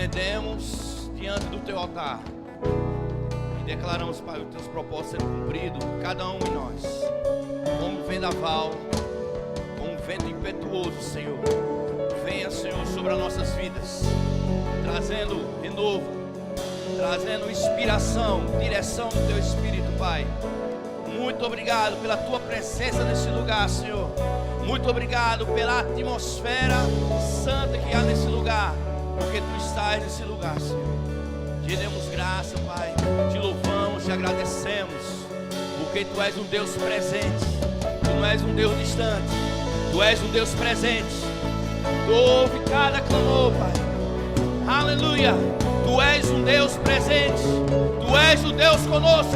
rendemos diante do teu altar e declaramos, Pai, os teus propósitos sendo cumpridos, cada um de nós, como vendaval, como vento impetuoso, Senhor. Venha, Senhor, sobre as nossas vidas, trazendo renovo, trazendo inspiração, direção do teu Espírito, Pai. Muito obrigado pela tua presença nesse lugar, Senhor. Muito obrigado pela atmosfera santa que há nesse lugar, porque tu estás nesse lugar, Senhor. Te demos graça, Pai. Te louvamos, te agradecemos, porque tu és um Deus presente. Tu não és um Deus distante, tu és um Deus presente. Tu ouve cada clamor, Pai. Aleluia. Tu és um Deus presente. Tu és o Deus conosco.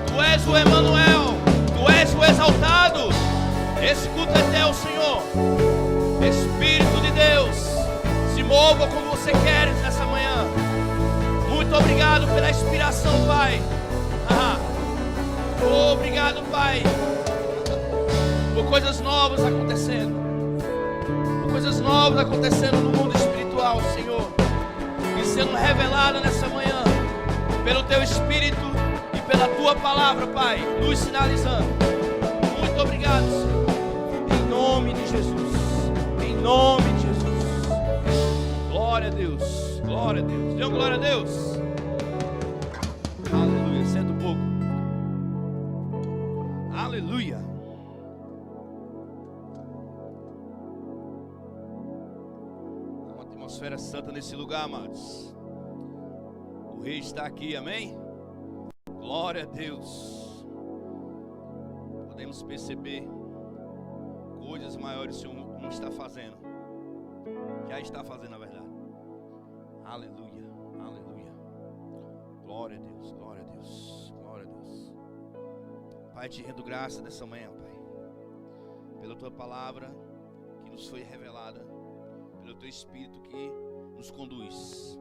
Tu és o Emanuel. Tu és o exaltado. Esse culto é teu, Senhor. Espírito de Deus, se mova como você quer nessa manhã. Muito obrigado pela inspiração, Pai. Obrigado, Pai, por coisas novas acontecendo. Por coisas novas acontecendo no mundo espiritual, Senhor. E sendo revelada nessa manhã pelo teu Espírito e pela tua palavra, Pai, nos sinalizando. Muito obrigado, Senhor. Em nome de Jesus. Em nome de Jesus. Glória a Deus. Glória a Deus. Dê glória a Deus. Aleluia. Senta um pouco. Aleluia. Há uma atmosfera santa nesse lugar, amados. O Rei está aqui, amém? Glória a Deus. Podemos perceber coisas maiores o Senhor não está fazendo. Já está fazendo, na verdade. Aleluia, aleluia. Glória a Deus, glória a Deus, glória a Deus. Pai, te rendo graça nessa manhã, Pai, pela tua palavra que nos foi revelada, pelo teu Espírito que nos conduz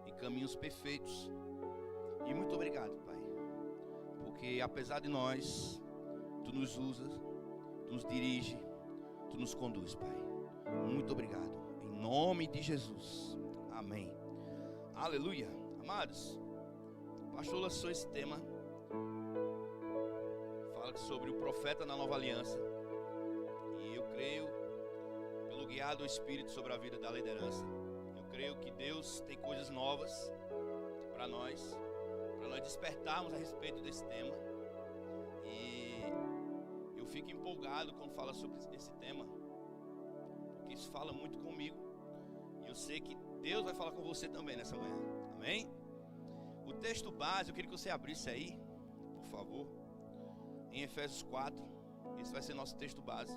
em caminhos perfeitos. E muito obrigado, Pai, porque apesar de nós, tu nos usas, tu nos dirige, tu nos conduz, Pai. Muito obrigado. Em nome de Jesus. Amém. Aleluia. Amados, o pastor lançou esse tema. Fala sobre o profeta na nova aliança. E eu creio, pelo guiado do Espírito sobre a vida da liderança, eu creio que Deus tem coisas novas para nós despertarmos a respeito desse tema. E eu fico empolgado quando fala sobre esse tema, porque isso fala muito comigo. E eu sei que Deus vai falar com você também nessa manhã. Amém? O texto base, eu queria que você abrisse aí, por favor, em Efésios 4. Esse vai ser nosso texto base,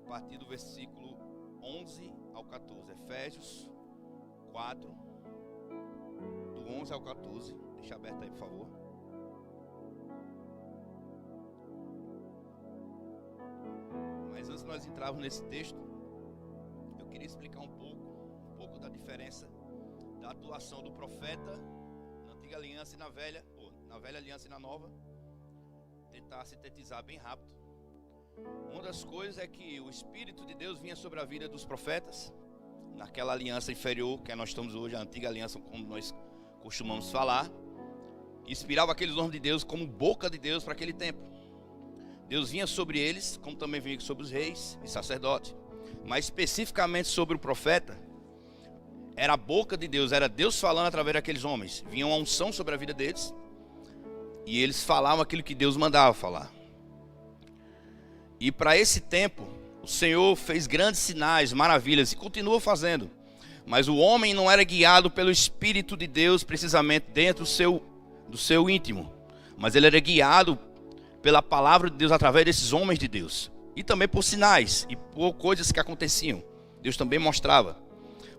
a partir do versículo 11 ao 14. Efésios 4, do 11 ao 14. Deixa aberto aí, por favor. Mas antes de nós entrarmos nesse texto, eu queria explicar um pouco da diferença da atuação do profeta na antiga aliança e na velha aliança e na nova. Tentar sintetizar bem rápido. Uma das coisas é que o Espírito de Deus vinha sobre a vida dos profetas naquela aliança inferior que nós estamos hoje, a antiga aliança, como nós costumamos falar, e inspirava aqueles homens de Deus como boca de Deus para aquele tempo. Deus vinha sobre eles, como também vinha sobre os reis e sacerdotes, mas especificamente sobre o profeta, era a boca de Deus, era Deus falando através daqueles homens. Vinha uma unção sobre a vida deles, e eles falavam aquilo que Deus mandava falar. E para esse tempo, o Senhor fez grandes sinais, maravilhas, e continua fazendo. Mas o homem não era guiado pelo Espírito de Deus, precisamente dentro do seu íntimo. Mas ele era guiado pela palavra de Deus através desses homens de Deus. E também por sinais e por coisas que aconteciam. Deus também mostrava.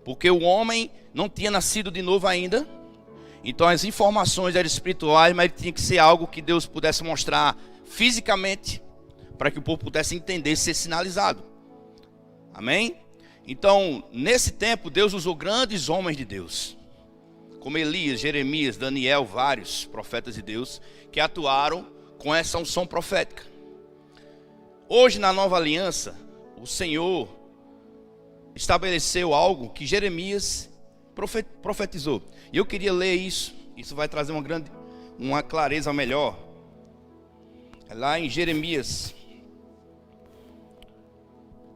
Porque o homem não tinha nascido de novo ainda. Então as informações eram espirituais, mas tinha que ser algo que Deus pudesse mostrar fisicamente, para que o povo pudesse entender e ser sinalizado. Amém? Então, nesse tempo, Deus usou grandes homens de Deus, como Elias, Jeremias, Daniel, vários profetas de Deus, que atuaram com essa unção profética. Hoje, na nova aliança, o Senhor estabeleceu algo que Jeremias profetizou. E eu queria ler isso. Isso vai trazer uma clareza melhor. Lá em Jeremias,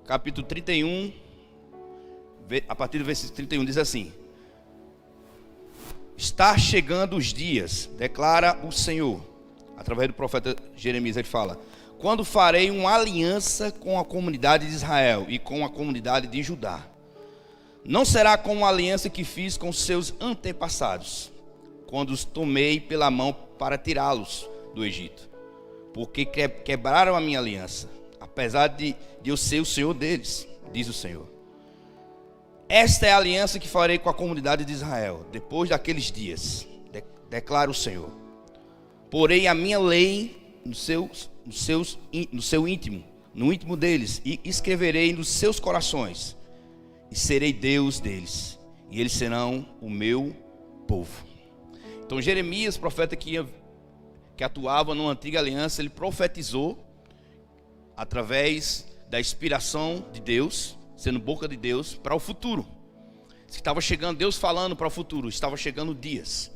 capítulo 31, a partir do versículo 31, diz assim: está chegando os dias, declara o Senhor, através do profeta Jeremias. Ele fala: quando farei uma aliança com a comunidade de Israel e com a comunidade de Judá. Não será como a aliança que fiz com seus antepassados, quando os tomei pela mão para tirá-los do Egito, porque quebraram a minha aliança, apesar de eu ser o Senhor deles, diz o Senhor. Esta é a aliança que farei com a comunidade de Israel, depois daqueles dias, declara o Senhor. Porei a minha lei no seu íntimo, no íntimo deles, e escreverei nos seus corações, e serei Deus deles, e eles serão o meu povo. Então Jeremias, profeta que atuava numa antiga aliança, ele profetizou através da inspiração de Deus, sendo boca de Deus, para o futuro. Estava chegando, Deus falando para o futuro, estava chegando dias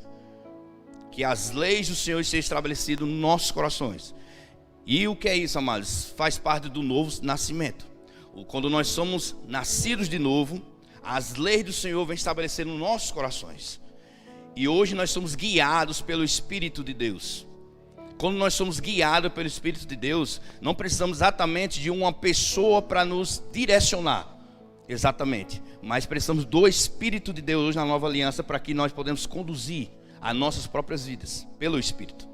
que as leis do Senhor sejam estabelecidas nos nossos corações. E o que é isso, amados? Faz parte do novo nascimento. Quando nós somos nascidos de novo, as leis do Senhor vêm estabelecer nos nossos corações. E hoje nós somos guiados pelo Espírito de Deus. Quando nós somos guiados pelo Espírito de Deus, não precisamos exatamente de uma pessoa para nos direcionar, exatamente, mas precisamos do Espírito de Deus hoje na nova aliança, para que nós podemos conduzir as nossas próprias vidas pelo Espírito.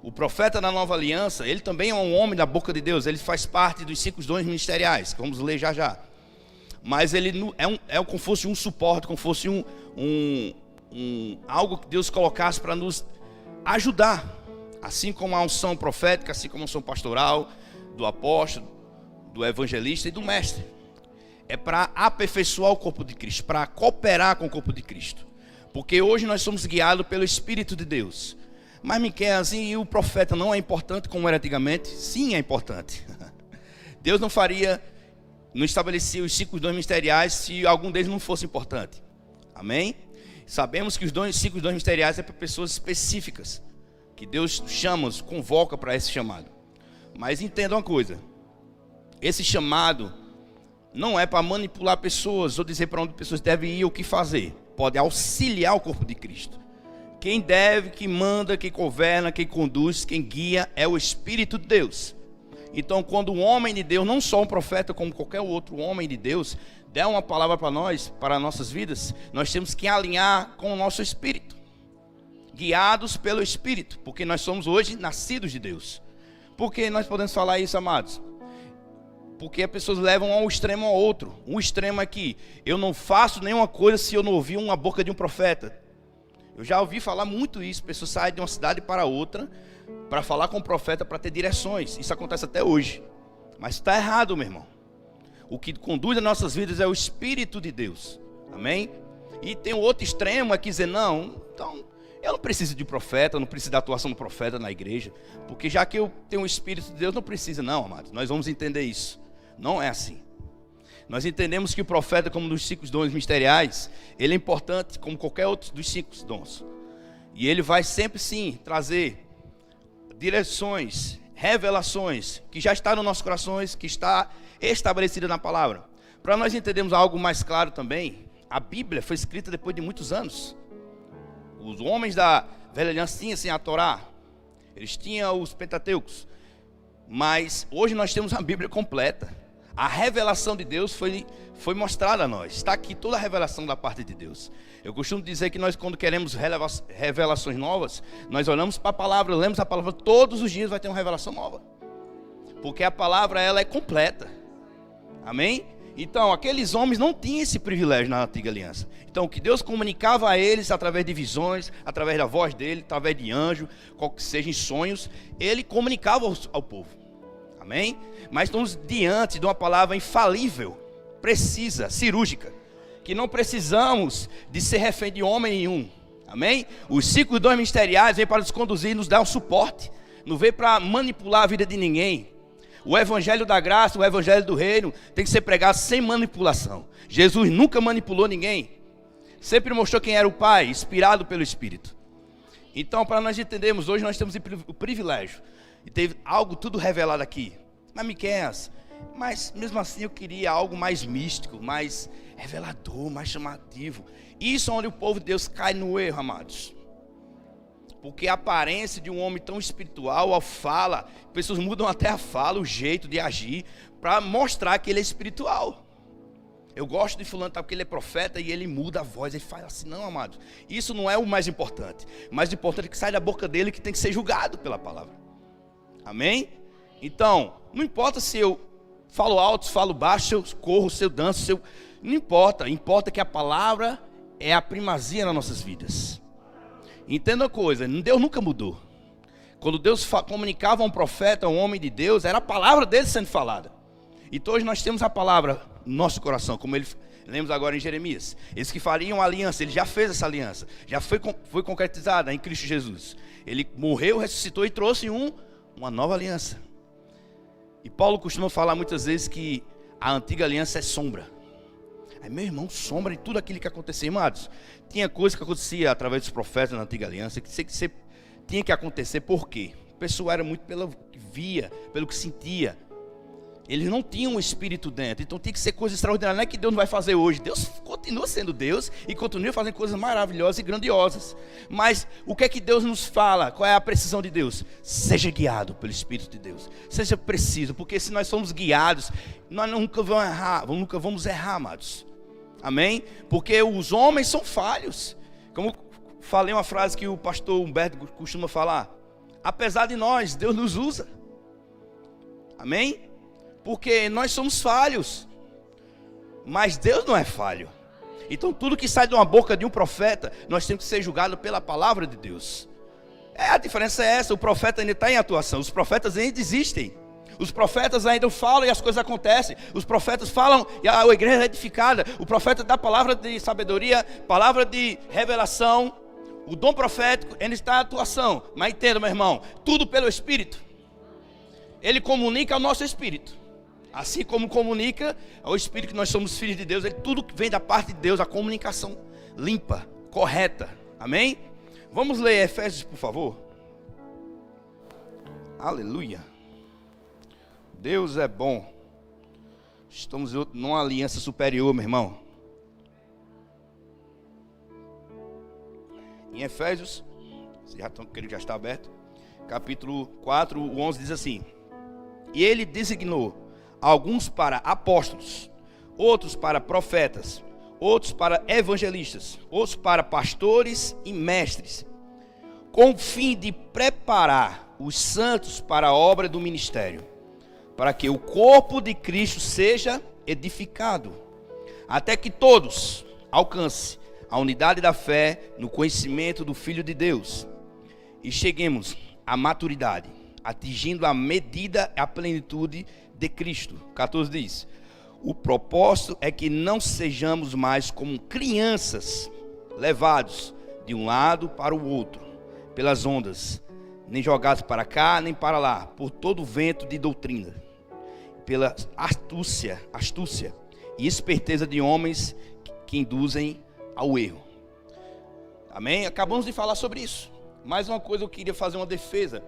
O profeta da nova aliança, ele também é um homem da boca de Deus, ele faz parte dos 5 dons ministeriais, que vamos ler já já. Mas ele é como fosse um suporte, como fosse algo que Deus colocasse para nos ajudar. Assim como a unção profética, assim como a unção pastoral, do apóstolo, do evangelista e do mestre. É para aperfeiçoar o corpo de Cristo, para cooperar com o corpo de Cristo. Porque hoje nós somos guiados pelo Espírito de Deus. Mas Miqueias, assim, e o profeta não é importante como era antigamente? Sim, é importante. Deus não estabelecia os 5 dons ministeriais se algum deles não fosse importante. Amém? Sabemos que os 5 dons ministeriais é para pessoas específicas, que Deus chama, convoca para esse chamado. Mas entenda uma coisa: esse chamado não é para manipular pessoas ou dizer para onde pessoas devem ir ou o que fazer. Pode auxiliar o corpo de Cristo. Quem deve, quem manda, quem governa, quem conduz, quem guia é o Espírito de Deus. Então, quando um homem de Deus, não só um profeta como qualquer outro homem de Deus, der uma palavra para nós, para nossas vidas, nós temos que alinhar com o nosso espírito, guiados pelo Espírito, porque nós somos hoje nascidos de Deus. Por que nós podemos falar isso, amados? Porque as pessoas levam a um extremo ao outro. Um extremo é que eu não faço nenhuma coisa se eu não ouvir uma boca de um profeta. Eu já ouvi falar muito isso. Pessoas saem de uma cidade para outra para falar com o profeta, para ter direções. Isso acontece até hoje. Mas está errado, meu irmão. O que conduz as nossas vidas é o Espírito de Deus. Amém? E tem o outro extremo, é que dizer, não, então eu não preciso de profeta, não preciso da atuação do profeta na igreja, porque já que eu tenho o Espírito de Deus, não precisa. Não, amados, nós vamos entender isso. Não é assim. Nós entendemos que o profeta, como dos 5 dons ministeriais, ele é importante como qualquer outro dos 5 dons. E ele vai sempre sim trazer direções, revelações, que já está nos nossos corações, que está estabelecida na palavra. Para nós entendermos algo mais claro também, a Bíblia foi escrita depois de muitos anos. Os homens da velha aliança tinham assim a Torá, eles tinham os Pentateucos, mas hoje nós temos a Bíblia completa. A revelação de Deus foi mostrada a nós. Está aqui toda a revelação da parte de Deus. Eu costumo dizer que nós, quando queremos revelações novas, nós olhamos para a palavra, lemos a palavra, todos os dias vai ter uma revelação nova. Porque a palavra, ela é completa. Amém? Então, aqueles homens não tinham esse privilégio na antiga aliança. Então, o que Deus comunicava a eles através de visões, através da voz dele, através de anjo, qual que seja em sonhos, ele comunicava ao povo. Amém? Mas estamos diante de uma palavra infalível, precisa, cirúrgica, que não precisamos de ser refém de homem nenhum. Amém? Os 5 dons ministeriais vêm para nos conduzir, nos dar um suporte. Não vem para manipular a vida de ninguém. O evangelho da graça, o evangelho do reino tem que ser pregado sem manipulação. Jesus nunca manipulou ninguém. Sempre mostrou quem era o Pai, inspirado pelo Espírito. Então, para nós entendermos, hoje nós temos o privilégio de ter algo tudo revelado aqui. Mas Miqueias, mas mesmo assim eu queria algo mais místico, mais revelador, mais chamativo. Isso é onde o povo de Deus cai no erro, amados. Porque a aparência de um homem tão espiritual, ao fala, pessoas mudam até a fala, o jeito de agir, para mostrar que ele é espiritual. Eu gosto de fulano porque ele é profeta e ele muda a voz, ele fala assim, não, amados. Isso não é o mais importante. O mais importante é que sai da boca dele, que tem que ser julgado pela palavra. Amém? Então, não importa se eu falo alto, se falo baixo, se eu corro, se eu danço, se eu... não importa. Importa que a palavra é a primazia nas nossas vidas. Entenda uma coisa, Deus nunca mudou. Quando Deus comunicava a um profeta, a um homem de Deus, era a palavra dele sendo falada. Então hoje nós temos a palavra no nosso coração, como ele lemos agora em Jeremias. Eles que fariam aliança, ele já fez essa aliança, já foi concretizada em Cristo Jesus. Ele morreu, ressuscitou e trouxe uma nova aliança. E Paulo costuma falar muitas vezes que a antiga aliança é sombra. Aí, meu irmão, sombra em tudo aquilo que acontecia, amados. Tinha coisa que acontecia através dos profetas na antiga aliança, que tinha que acontecer, por quê? O pessoal era muito pelo que via, pelo que sentia. Eles não tinham um espírito dentro, então tinha que ser coisa extraordinária. Não é que Deus não vai fazer hoje, Deus continua sendo Deus e continua fazendo coisas maravilhosas e grandiosas. Mas o que é que Deus nos fala? Qual é a precisão de Deus? Seja guiado pelo Espírito de Deus, seja preciso, porque se nós somos guiados, nós nunca vamos errar, amados. Amém? Porque os homens são falhos. Como falei uma frase que o pastor Humberto costuma falar: apesar de nós, Deus nos usa. Amém? Porque nós somos falhos, mas Deus não é falho. Então tudo que sai de uma boca de um profeta, nós temos que ser julgado pela palavra de Deus. A diferença é essa, o profeta ainda está em atuação, os profetas ainda existem. Os profetas ainda falam e as coisas acontecem. Os profetas falam e a igreja é edificada. O profeta dá palavra de sabedoria, palavra de revelação. O dom profético ainda está em atuação. Mas entenda, meu irmão, tudo pelo Espírito. Ele comunica ao nosso Espírito. Assim como comunica ao Espírito que nós somos filhos de Deus. Tudo que vem da parte de Deus, a comunicação limpa, correta. Amém? Vamos ler Efésios, por favor. Aleluia. Deus é bom. Estamos numa aliança superior, meu irmão. Em Efésios, creio que já está aberto, capítulo 4, o 11 diz assim: e ele designou alguns para apóstolos, outros para profetas, outros para evangelistas, outros para pastores e mestres, com o fim de preparar os santos para a obra do ministério, para que o corpo de Cristo seja edificado, até que todos alcancem a unidade da fé no conhecimento do Filho de Deus, e cheguemos à maturidade, atingindo a medida, a plenitude de Cristo. 14 diz: o propósito é que não sejamos mais como crianças, levados de um lado para o outro, pelas ondas, nem jogados para cá, nem para lá, por todo o vento de doutrina, pela astúcia e esperteza de homens que induzem ao erro. Amém? Acabamos de falar sobre isso. Mais uma coisa, eu queria fazer uma defesa.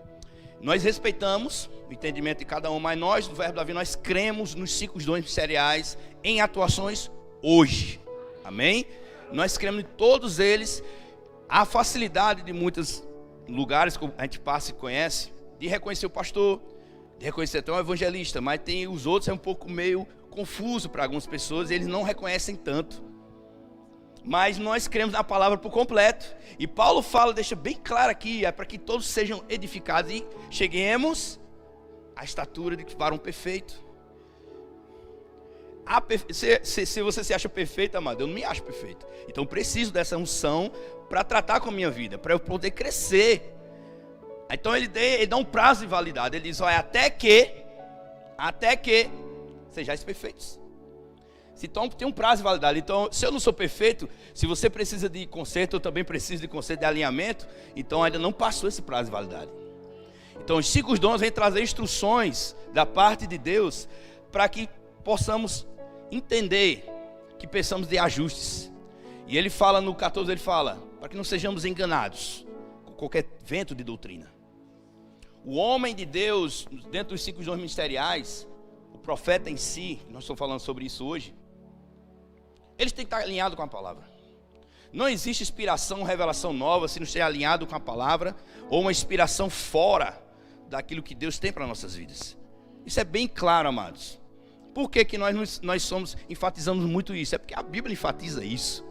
Nós respeitamos o entendimento de cada um, mas nós, do Verbo da Vida, nós cremos nos 5 dons ministeriais em atuações hoje. Amém? Nós cremos em todos eles. A facilidade de muitos lugares que a gente passa e conhece, de reconhecer o pastor, de reconhecer até um evangelista, mas tem os outros, é um pouco meio confuso para algumas pessoas, eles não reconhecem tanto. Mas nós cremos na palavra por completo. E Paulo fala, deixa bem claro aqui, é para que todos sejam edificados e cheguemos à estatura de varão perfeito. Se você se acha perfeito, amado, eu não me acho perfeito. Então preciso dessa unção para tratar com a minha vida, para eu poder crescer. Então ele dá um prazo de validade. Ele diz: olha, até que sejais perfeitos. Então tem um prazo de validade. Então, se eu não sou perfeito, se você precisa de conserto, eu também preciso de conserto, de alinhamento. Então ainda não passou esse prazo de validade. Então os 5 dons vêm trazer instruções da parte de Deus, para que possamos entender que precisamos de ajustes. E ele fala no 14, ele fala, para que não sejamos enganados com qualquer vento de doutrina. O homem de Deus, dentro dos 5 dons ministeriais, o profeta em si, nós estamos falando sobre isso hoje, eles têm que estar alinhados com a palavra. Não existe inspiração, revelação nova se não estiver alinhado com a palavra, ou uma inspiração fora daquilo que Deus tem para nossas vidas. Isso é bem claro, amados. Por que que nós enfatizamos muito isso? É porque a Bíblia enfatiza isso.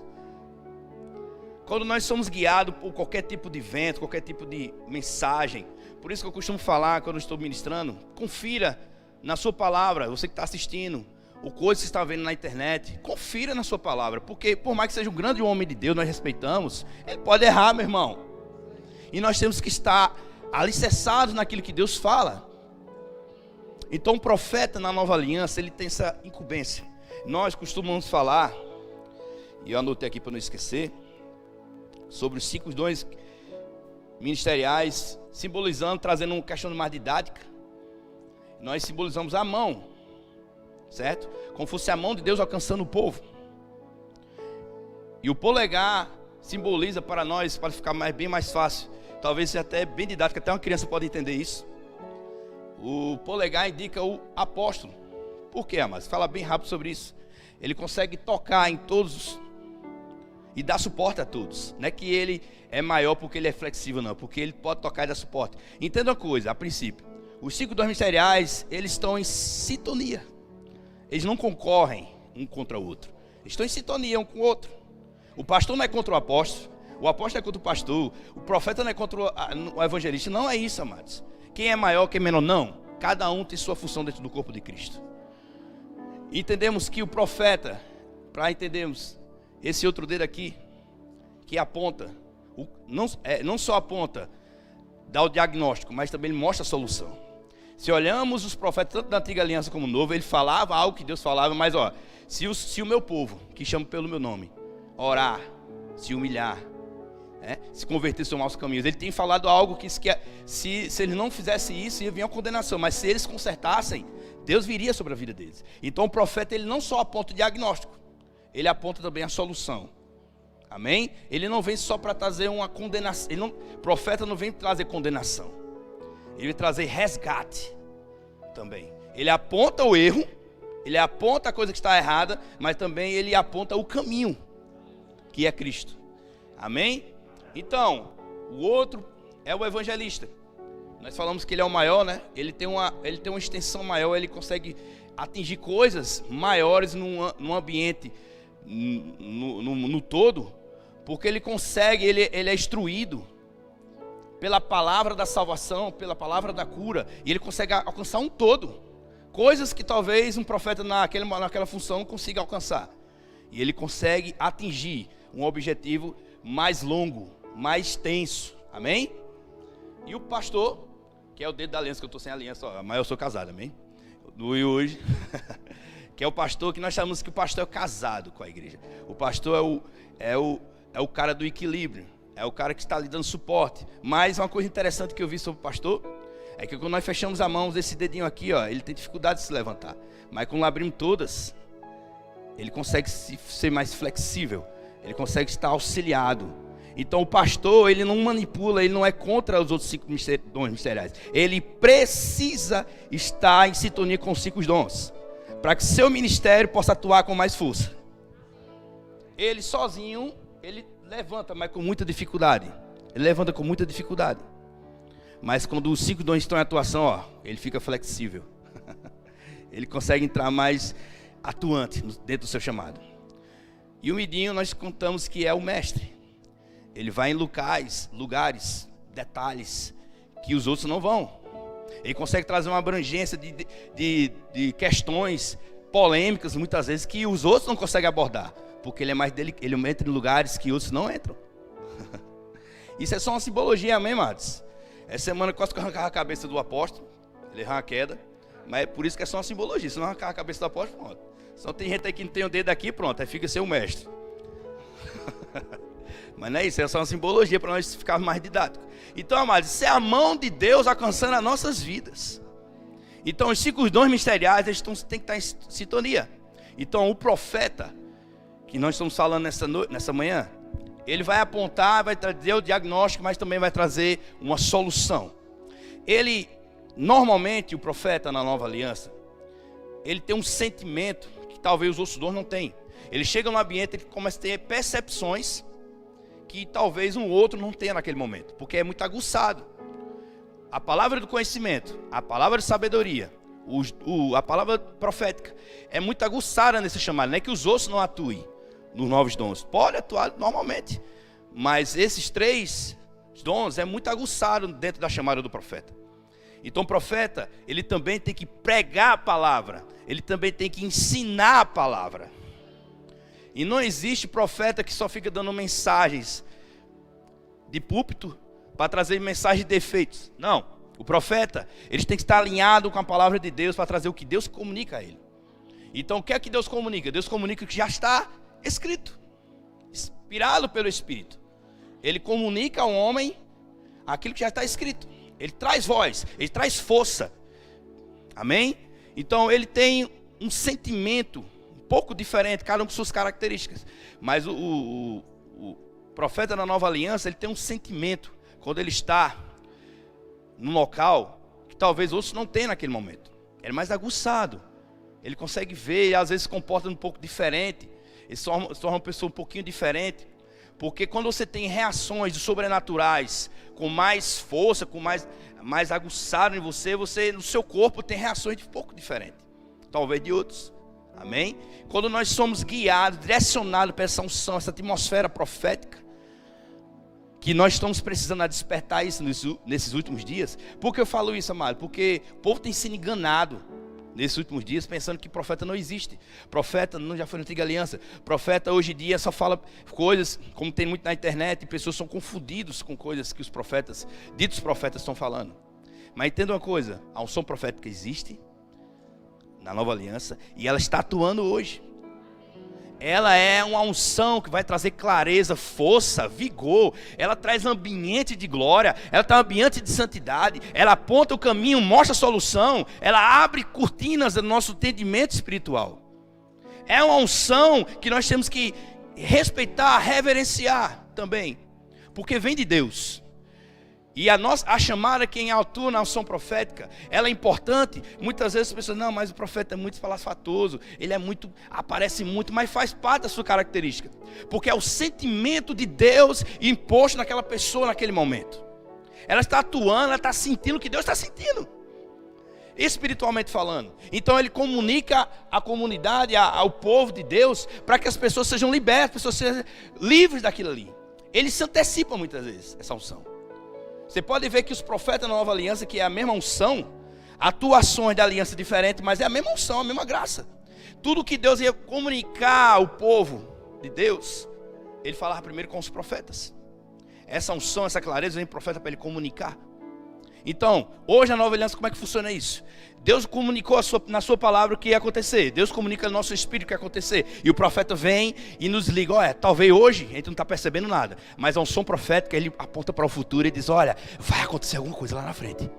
Quando nós somos guiados por qualquer tipo de vento, qualquer tipo de mensagem, por isso que eu costumo falar quando eu estou ministrando, confira na sua palavra, você que está assistindo, o coisa que você está vendo na internet, confira na sua palavra, porque por mais que seja um grande homem de Deus, nós respeitamos, ele pode errar, meu irmão. E nós temos que estar alicerçados naquilo que Deus fala. Então o profeta na nova aliança, ele tem essa incumbência. Nós costumamos falar, e eu anotei aqui para não esquecer, sobre os 5 dons ministeriais, simbolizando, trazendo uma questão mais didática. Nós simbolizamos a mão, certo? Como fosse a mão de Deus alcançando o povo. E o polegar simboliza para nós, para ficar bem mais fácil, talvez seja até bem didático, até uma criança pode entender isso. O polegar indica o apóstolo. Por quê, amados? Fala bem rápido sobre isso. Ele consegue tocar em todos e dar suporte a todos. Não é que ele é maior porque ele é flexível, não. Porque ele pode tocar e dar suporte. Entenda uma coisa, a princípio. Os 5 dons ministeriais, eles estão em sintonia. Eles não concorrem um contra o outro. Eles estão em sintonia um com o outro. O pastor não é contra o apóstolo. O apóstolo não é contra o pastor. O profeta não é contra o evangelista. Não é isso, amados. Quem é maior, quem é menor, não. Cada um tem sua função dentro do corpo de Cristo. Entendemos que o profeta, para entendermos esse outro dedo aqui, que aponta, não só aponta, dá o diagnóstico, mas também ele mostra a solução. Se olhamos os profetas, tanto da antiga aliança como novo, ele falava algo que Deus falava, mas se o meu povo, que chama pelo meu nome, orar, se humilhar, se converter aos seus maus caminhos, ele tem falado algo que se ele não fizesse isso, ia vir uma condenação, mas se eles consertassem, Deus viria sobre a vida deles. Então o profeta, ele não só aponta o diagnóstico, ele aponta também a solução. Amém? Ele não vem só para trazer uma condenação. O profeta não vem trazer condenação. Ele vem trazer resgate também. Ele aponta o erro, ele aponta a coisa que está errada, mas também ele aponta o caminho, que é Cristo. Amém? Então, o outro é o evangelista. Nós falamos que ele é o maior, né? Ele tem uma extensão maior, ele consegue atingir coisas maiores num ambiente, no todo, porque ele consegue, ele é instruído pela palavra da salvação, pela palavra da cura, e ele consegue alcançar um todo, coisas que talvez um profeta naquela função não consiga alcançar, e ele consegue atingir um objetivo mais longo, mais extenso. Amém? E o pastor, que é o dedo da aliança, que eu estou sem aliança, mas eu sou casado, amém? E hoje que é o pastor, que nós chamamos que o pastor é casado com a igreja. O pastor é o cara do equilíbrio, é o cara que está lhe dando suporte. Mas uma coisa interessante que eu vi sobre o pastor é que quando nós fechamos a mão desse dedinho aqui, ele tem dificuldade de se levantar. Mas quando abrimos todas, ele consegue ser mais flexível, ele consegue estar auxiliado. Então o pastor, ele não manipula, ele não é contra os outros 5 dons ministeriais. Ele precisa estar em sintonia com os 5 dons, para que seu ministério possa atuar com mais força. Ele sozinho, ele levanta, mas com muita dificuldade. Ele levanta com muita dificuldade. Mas quando os 5 dons estão em atuação, ele fica flexível. Ele consegue entrar mais atuante dentro do seu chamado. E o midinho, nós contamos que é o mestre. Ele vai em lugares, detalhes que os outros não vão. Ele consegue trazer uma abrangência de questões polêmicas, muitas vezes, que os outros não conseguem abordar, porque ele é mais delicado, ele entra em lugares que outros não entram. Isso é só uma simbologia, amém, amados? Essa semana quase que eu arrancava a cabeça do apóstolo, ele errou a queda, mas é por isso que é só uma simbologia. Se não arrancar a cabeça do apóstolo, pronto. Só tem gente aí que não tem o dedo aqui, pronto, aí fica sem o mestre. Mas não é isso, é só uma simbologia para nós ficarmos mais didáticos. Então, amados, isso é a mão de Deus alcançando as nossas vidas. Então, os 5 dons ministeriais, eles têm que estar em sintonia. Então, o profeta, que nós estamos falando nessa manhã, ele vai apontar, vai trazer o diagnóstico, mas também vai trazer uma solução. Normalmente, o profeta na Nova Aliança, ele tem um sentimento que talvez os outros dois não tenham. Ele chega no ambiente e começa a ter percepções que talvez um outro não tenha naquele momento, porque é muito aguçado. A palavra do conhecimento, a palavra de sabedoria, a palavra profética é muito aguçada nesse chamado. Não é que os outros não atuem nos novos dons, pode atuar normalmente, mas esses 3 dons é muito aguçado dentro da chamada do profeta. Então o profeta, ele também tem que pregar a palavra, ele também tem que ensinar a palavra. E não existe profeta que só fica dando mensagens de púlpito para trazer mensagens de defeitos. Não, o profeta, ele tem que estar alinhado com a palavra de Deus para trazer o que Deus comunica a ele. Então o que é que Deus comunica? Deus comunica o que já está escrito, inspirado pelo Espírito. Ele comunica ao homem aquilo que já está escrito. Ele traz voz, ele traz força. Amém? Então ele tem um sentimento um pouco diferente, cada um com suas características. Mas o profeta da Nova Aliança, ele tem um sentimento quando ele está num local que talvez outros não tenham naquele momento. Ele é mais aguçado. Ele consegue ver, e às vezes se comporta um pouco diferente. Ele se torna uma pessoa um pouquinho diferente. Porque quando você tem reações sobrenaturais com mais força, com mais aguçado em você, no seu corpo tem reações de um pouco diferentes, talvez de outros. Amém? Quando nós somos guiados, direcionados para essa unção, essa atmosfera profética, que nós estamos precisando despertar isso nesses últimos dias. Por que eu falo isso, amado? Porque o povo tem sido enganado nesses últimos dias, pensando que profeta não existe. Profeta não já foi na Antiga Aliança. Profeta hoje em dia só fala coisas, como tem muito na internet, e pessoas são confundidas com coisas que os profetas, ditos profetas, estão falando. Mas entenda uma coisa, a unção profética existe na Nova Aliança, e ela está atuando hoje. Ela é uma unção que vai trazer clareza, força, vigor. Ela traz ambiente de glória. Ela traz ambiente de santidade. Ela aponta o caminho, mostra a solução. Ela abre cortinas do nosso entendimento espiritual. É uma unção que nós temos que respeitar, reverenciar também, porque vem de Deus. E a chamada quem atua na unção profética, ela é importante. Muitas vezes as pessoas, não, mas o profeta é muito palafatoso, ele aparece muito, mas faz parte da sua característica, porque é o sentimento de Deus imposto naquela pessoa naquele momento. Ela está atuando, ela está sentindo o que Deus está sentindo, espiritualmente falando. Então ele comunica à comunidade, ao povo de Deus, para que as pessoas sejam libertas, as pessoas sejam livres daquilo ali. Ele se antecipa muitas vezes, essa unção. Você pode ver que os profetas da Nova Aliança, que é a mesma unção, atuações da aliança diferentes, mas é a mesma unção, a mesma graça. Tudo que Deus ia comunicar ao povo de Deus, ele falava primeiro com os profetas. Essa unção, essa clareza vem profeta para ele comunicar. Então, hoje na Nova Aliança, como é que funciona isso? Deus comunicou na sua palavra o que ia acontecer. Deus comunica no nosso espírito o que ia acontecer. E o profeta vem e nos liga. Olha, talvez hoje a gente não está percebendo nada, mas a unção profética, ele aponta para o futuro e diz, olha, vai acontecer alguma coisa lá na frente.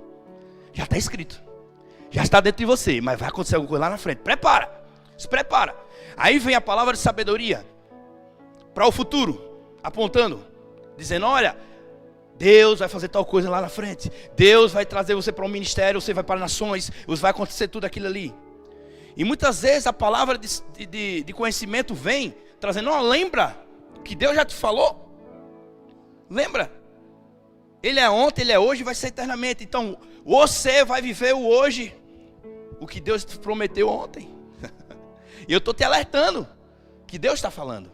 Já está escrito. Já está dentro de você, mas vai acontecer alguma coisa lá na frente. Prepara. Se prepara. Aí vem a palavra de sabedoria para o futuro, apontando, dizendo, olha, Deus vai fazer tal coisa lá na frente. Deus vai trazer você para um ministério, você vai para nações, vai acontecer tudo aquilo ali. E muitas vezes a palavra de conhecimento vem trazendo, lembra que Deus já te falou? Lembra? Ele é ontem, ele é hoje e vai ser eternamente. Então você vai viver o hoje, o que Deus te prometeu ontem. E eu estou te alertando que Deus está falando.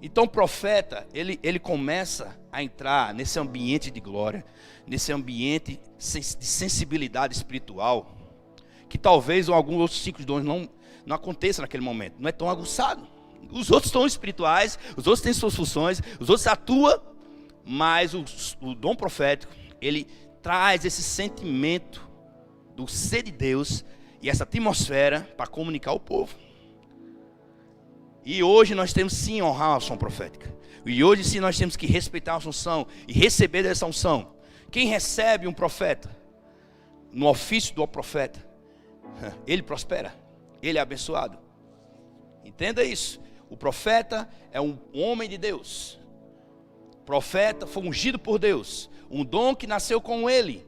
Então o profeta, ele começa a entrar nesse ambiente de glória, nesse ambiente de sensibilidade espiritual, que talvez alguns outros 5 dons não aconteça naquele momento, não é tão aguçado. Os outros estão espirituais, os outros têm suas funções, os outros atuam, mas o dom profético, ele traz esse sentimento do ser de Deus e essa atmosfera para comunicar ao povo. E hoje nós temos sim honrar a unção profética. E hoje sim nós temos que respeitar a unção e receber dessa unção. Quem recebe um profeta no ofício do profeta, ele prospera, ele é abençoado. Entenda isso. O profeta é um homem de Deus. O profeta foi ungido por Deus. Um dom que nasceu com ele.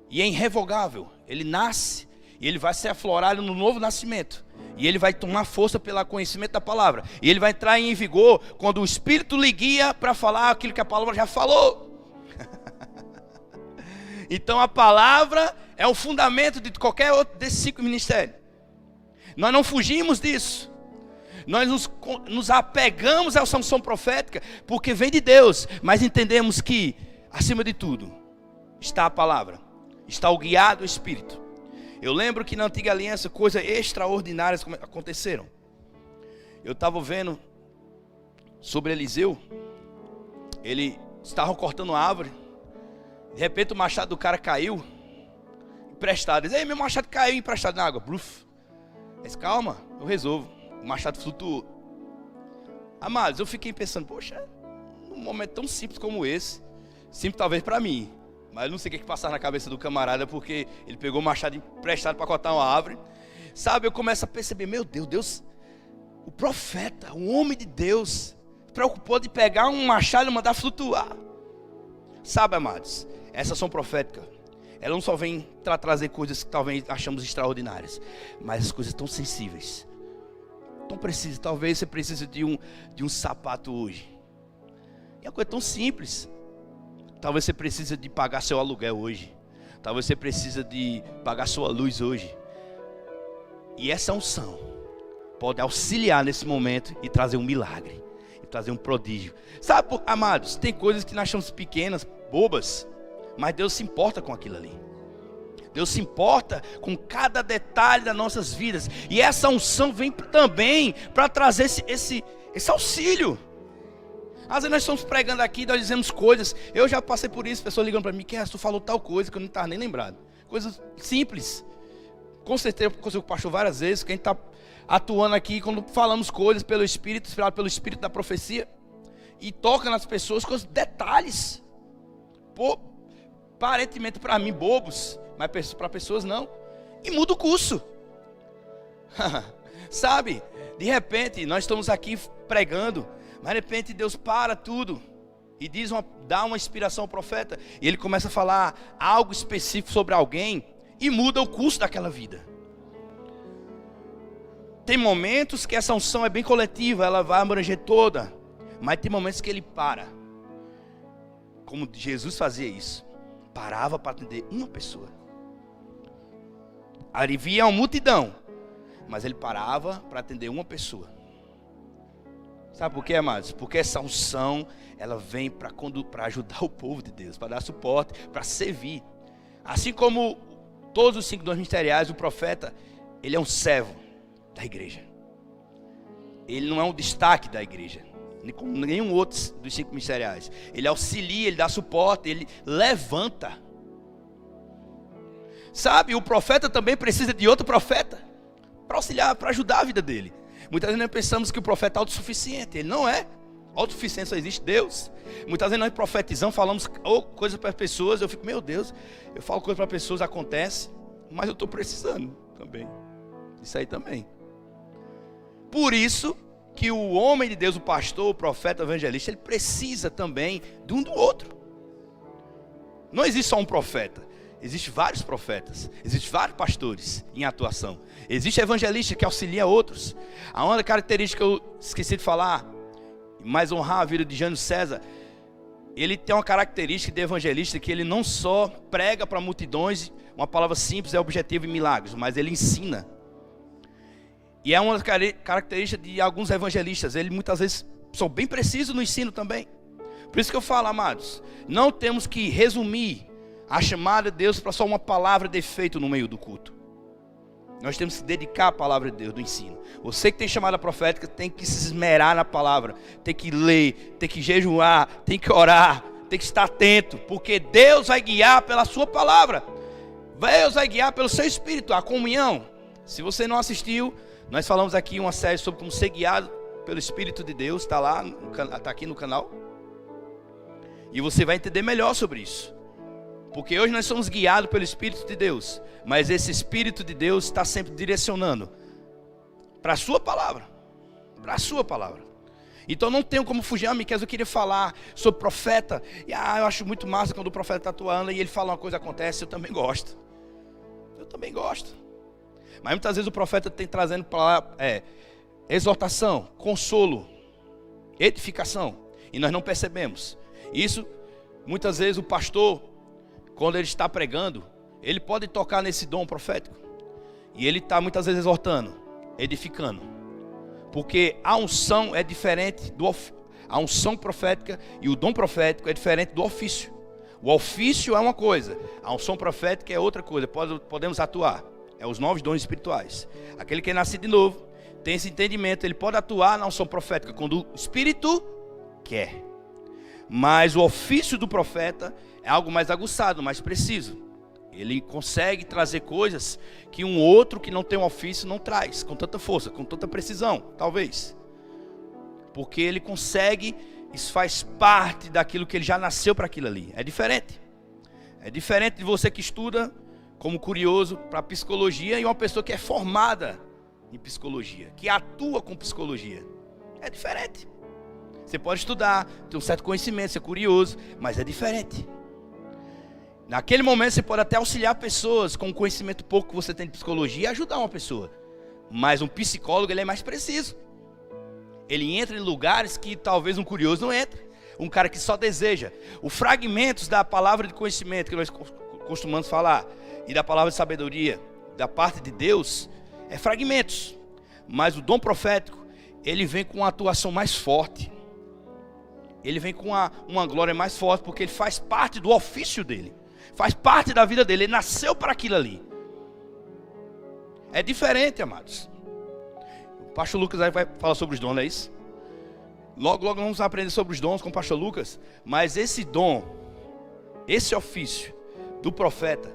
E é irrevogável. Ele nasce e ele vai ser aflorado no novo nascimento. E ele vai tomar força pelo conhecimento da palavra. E ele vai entrar em vigor quando o Espírito lhe guia para falar aquilo que a palavra já falou. Então a palavra é o fundamento de qualquer outro desses 5 ministérios. Nós não fugimos disso. Nós nos apegamos à unção profética porque vem de Deus. Mas entendemos que, acima de tudo, está a palavra. Está o guiado do Espírito. Eu lembro que na antiga aliança coisas extraordinárias aconteceram. Eu estava vendo sobre Eliseu. Ele estava cortando a árvore. De repente o machado do cara caiu. Emprestado. Ele disse: ei, meu machado caiu emprestado na água. Bruf. Mas calma, eu resolvo. O machado flutuou. Amados, eu fiquei pensando: poxa, num momento tão simples como esse. Simples talvez para mim. Mas eu não sei o que passava na cabeça do camarada, porque ele pegou o machado emprestado para cortar uma árvore. Sabe, eu começo a perceber: meu Deus, o profeta, o homem de Deus, preocupou de pegar um machado e mandar flutuar. Sabe, amados, essa ação profética, ela não só vem trazer coisas que talvez achamos extraordinárias, mas as coisas tão sensíveis, tão precisas. Talvez você precise de um sapato hoje. É uma coisa tão simples. Talvez você precise de pagar seu aluguel hoje. Talvez você precise de pagar sua luz hoje. E essa unção pode auxiliar nesse momento e trazer um milagre, e trazer um prodígio. Sabe, amados, tem coisas que nós achamos pequenas, bobas, mas Deus se importa com aquilo ali. Deus se importa com cada detalhe das nossas vidas. E essa unção vem também para trazer esse auxílio. Às vezes nós estamos pregando aqui, nós dizemos coisas. Eu já passei por isso, pessoas ligando para mim: que tu falou tal coisa que eu não estava nem lembrado. Coisas simples. Com certeza, eu pastor várias vezes, que a gente está atuando aqui, quando falamos coisas pelo Espírito, inspirado pelo Espírito da profecia, e toca nas pessoas com os detalhes. Aparentemente para mim bobos, mas para pessoas não. E muda o curso. Sabe, de repente nós estamos aqui pregando, mas de repente Deus para tudo e dá uma inspiração ao profeta, e ele começa a falar algo específico sobre alguém e muda o curso daquela vida. Tem momentos que essa unção é bem coletiva, ela vai abranger toda, mas tem momentos que ele para, como Jesus fazia isso, parava para atender uma pessoa. Havia uma multidão, mas ele parava para atender uma pessoa. Sabe por quê, amados? Porque essa unção, ela vem para ajudar o povo de Deus, para dar suporte, para servir. Assim como todos os 5 dons ministeriais, o profeta, ele é um servo da igreja. Ele não é um destaque da igreja, como nenhum outro dos 5 ministeriais. Ele auxilia, ele dá suporte, ele levanta. Sabe, o profeta também precisa de outro profeta para auxiliar, para ajudar a vida dele. Muitas vezes nós pensamos que o profeta é autossuficiente. Ele não é. Autossuficiente só existe Deus. Muitas vezes nós profetizamos, falamos coisas para as pessoas. Eu fico: meu Deus, eu falo coisas para as pessoas, acontece, mas eu estou precisando também. Isso aí também. Por isso que o homem de Deus, o pastor, o profeta, o evangelista, ele precisa também de um do outro. Não existe só um profeta. Existem vários profetas, existem vários pastores em atuação. Existe evangelista que auxilia outros. A outra característica que eu esqueci de falar, mais honrar a vida de Jânio César, ele tem uma característica de evangelista que ele não só prega para multidões, uma palavra simples, é objetivo e milagres, mas ele ensina. E é uma característica de alguns evangelistas, eles muitas vezes são bem precisos no ensino também. Por isso que eu falo, amados, não temos que resumir a chamada de Deus para só uma palavra de efeito no meio do culto. Nós temos que dedicar a palavra de Deus, do ensino. Você que tem chamada profética tem que se esmerar na palavra, tem que ler, tem que jejuar, tem que orar, tem que estar atento, porque Deus vai guiar pela sua palavra. Deus vai guiar pelo seu Espírito, a comunhão. Se você não assistiu, nós falamos aqui uma série sobre como ser guiado pelo Espírito de Deus, está lá, está aqui no canal. E você vai entender melhor sobre isso. Porque hoje nós somos guiados pelo Espírito de Deus, mas esse Espírito de Deus está sempre direcionando para a sua palavra, para a sua palavra. Então não tenho como fugir. Miqueias, eu queria falar sobre profeta. E eu acho muito massa quando o profeta está atuando e ele fala uma coisa, acontece. Eu também gosto. Mas muitas vezes o profeta tem trazendo exortação, consolo, edificação. E nós não percebemos. Isso, muitas vezes o pastor, quando ele está pregando, ele pode tocar nesse dom profético. E ele está muitas vezes exortando, edificando. Porque a unção é diferente a unção profética e o dom profético é diferente do ofício. O ofício é uma coisa, a unção profética é outra coisa. Podemos atuar. É os novos dons espirituais. Aquele que é nascido de novo tem esse entendimento. Ele pode atuar na unção profética quando o Espírito quer. Mas o ofício do profeta é algo mais aguçado, mais preciso. Ele consegue trazer coisas que um outro que não tem um ofício não traz com tanta força, com tanta precisão, talvez. Porque ele consegue, isso faz parte daquilo que ele já nasceu para aquilo ali. É diferente. É diferente de você que estuda como curioso para psicologia e uma pessoa que é formada em psicologia, que atua com psicologia. É diferente. Você pode estudar, ter um certo conhecimento, ser curioso, mas é diferente. Naquele momento você pode até auxiliar pessoas com o conhecimento pouco que você tem de psicologia e ajudar uma pessoa. Mas um psicólogo, ele é mais preciso. Ele entra em lugares que talvez um curioso não entre. Um cara que só deseja. Os fragmentos da palavra de conhecimento que nós costumamos falar e da palavra de sabedoria da parte de Deus é fragmentos. Mas o dom profético, ele vem com uma atuação mais forte. Ele vem com uma glória mais forte porque ele faz parte do ofício dele. Faz parte da vida dele, ele nasceu para aquilo ali. É diferente, amados. O pastor Lucas aí vai falar sobre os dons, não é isso? Logo vamos aprender sobre os dons com o pastor Lucas. Mas esse dom, esse ofício do profeta,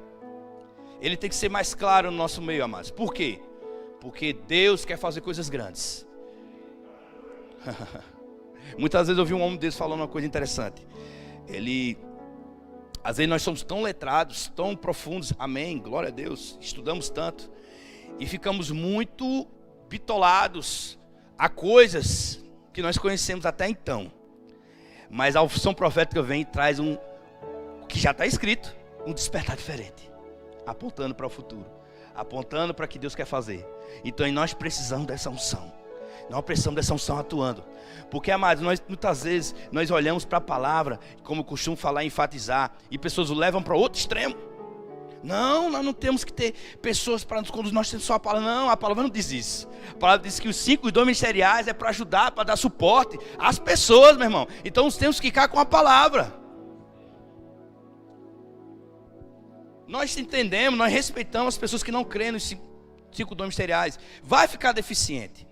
ele tem que ser mais claro no nosso meio, amados. Por quê? Porque Deus quer fazer coisas grandes. Muitas vezes eu vi um homem desse falando uma coisa interessante. Às vezes nós somos tão letrados, tão profundos, amém, glória a Deus, estudamos tanto, e ficamos muito bitolados a coisas que nós conhecemos até então. Mas a unção profética vem e traz o que já está escrito, um despertar diferente, apontando para o futuro, apontando para o que Deus quer fazer. Então nós precisamos dessa unção. Nós precisamos dessa unção atuando. Porque, amados, muitas vezes nós olhamos para a palavra, como eu costumo falar e enfatizar, e pessoas o levam para outro extremo. Não, nós não temos que ter pessoas para nos conduzir, nós temos só a palavra. Não, a palavra não diz isso. A palavra diz que os 5 dons ministeriais é para ajudar, para dar suporte às pessoas, meu irmão. Então nós temos que ficar com a palavra. Nós entendemos, nós respeitamos as pessoas que não creem nos 5 dons ministeriais. Vai ficar deficiente.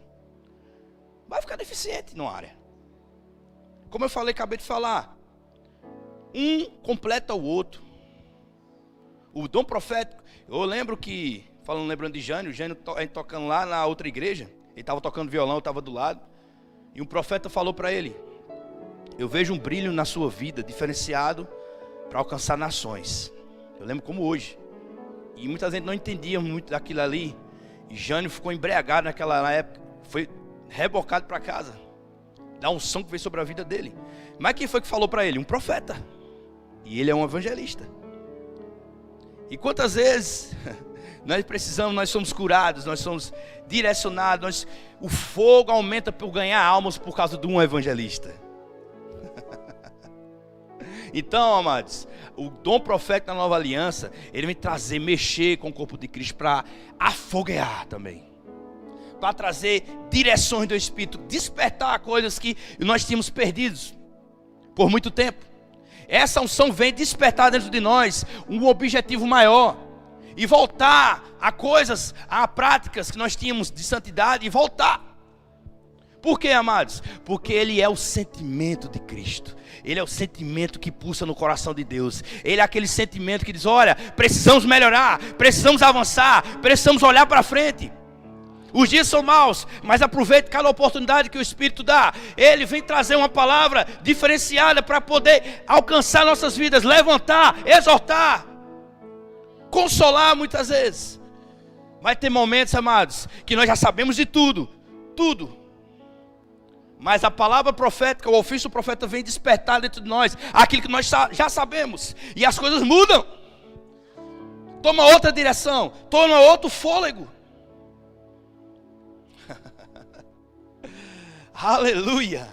Vai ficar deficiente numa área. Como eu falei, acabei de falar. Um completa o outro. O dom profético. Eu lembro que, lembrando de Jânio, tocando lá na outra igreja. Ele estava tocando violão, eu estava do lado. E um profeta falou para ele: eu vejo um brilho na sua vida, diferenciado para alcançar nações. Eu lembro como hoje. E muita gente não entendia muito daquilo ali. E Jânio ficou embriagado naquela época. Foi rebocado para casa, da unção que veio sobre a vida dele. Mas quem foi que falou para ele? Um profeta. E ele é um evangelista. E quantas vezes nós somos curados, nós somos direcionados, o fogo aumenta por ganhar almas por causa de um evangelista. Então, amados, o dom profético da nova aliança, ele vem mexer com o corpo de Cristo para afoguear também. Para trazer direções do Espírito, despertar coisas que nós tínhamos perdidos por muito tempo. Essa unção vem despertar dentro de nós um objetivo maior e voltar a coisas, a práticas que nós tínhamos de santidade e voltar. Por quê, amados? Porque ele é o sentimento de Cristo. Ele é o sentimento que pulsa no coração de Deus. Ele é aquele sentimento que diz: olha, precisamos melhorar, precisamos avançar, precisamos olhar para frente. Os dias são maus, mas aproveite cada oportunidade que o Espírito dá. Ele vem trazer uma palavra diferenciada para poder alcançar nossas vidas, levantar, exortar, consolar muitas vezes. Vai ter momentos, amados, que nós já sabemos de tudo. Mas a palavra profética, o ofício do profeta vem despertar dentro de nós aquilo que nós já sabemos. E as coisas mudam. Toma outra direção, toma outro fôlego. Aleluia.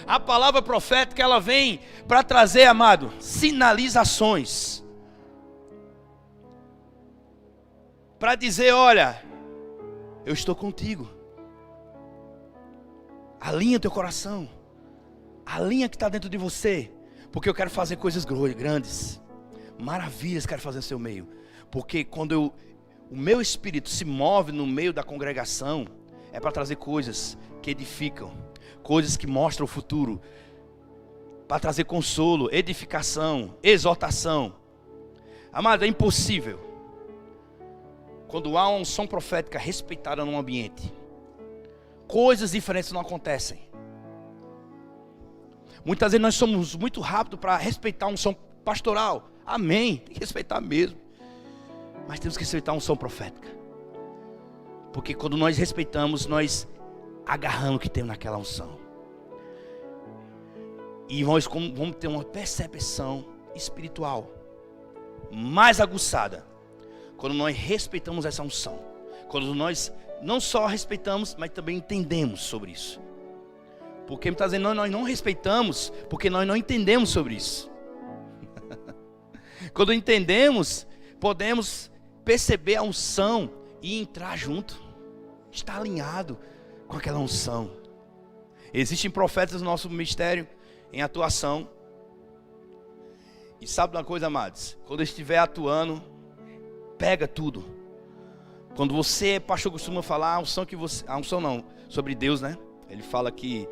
A palavra profética, ela vem para trazer, amado, sinalizações. Para dizer, olha, eu estou contigo. Alinha teu coração. Alinha que está dentro de você. Porque eu quero fazer coisas grandes. Maravilhas quero fazer no seu meio. Porque quando o meu espírito se move no meio da congregação, é para trazer coisas que edificam, coisas que mostram o futuro, para trazer consolo, edificação, exortação. Amado, é impossível, quando há uma unção profética respeitada num ambiente, coisas diferentes não acontecem. Muitas vezes nós somos muito rápidos para respeitar a unção pastoral. Amém, tem que respeitar mesmo. Mas temos que respeitar a unção profética. Porque quando nós respeitamos, nós agarramos o que temos naquela unção. E nós vamos ter uma percepção espiritual mais aguçada quando nós respeitamos essa unção. Quando nós não só respeitamos, mas também entendemos sobre isso. Porque muitas vezes nós não respeitamos porque nós não entendemos sobre isso. Quando entendemos, podemos perceber a unção e entrar junto, estar alinhado com aquela unção. Existem profetas no nosso ministério em atuação. E sabe uma coisa, amados? Quando estiver atuando, pega tudo. Quando você, pastor, costuma falar a unção não, sobre Deus, né? Ele fala que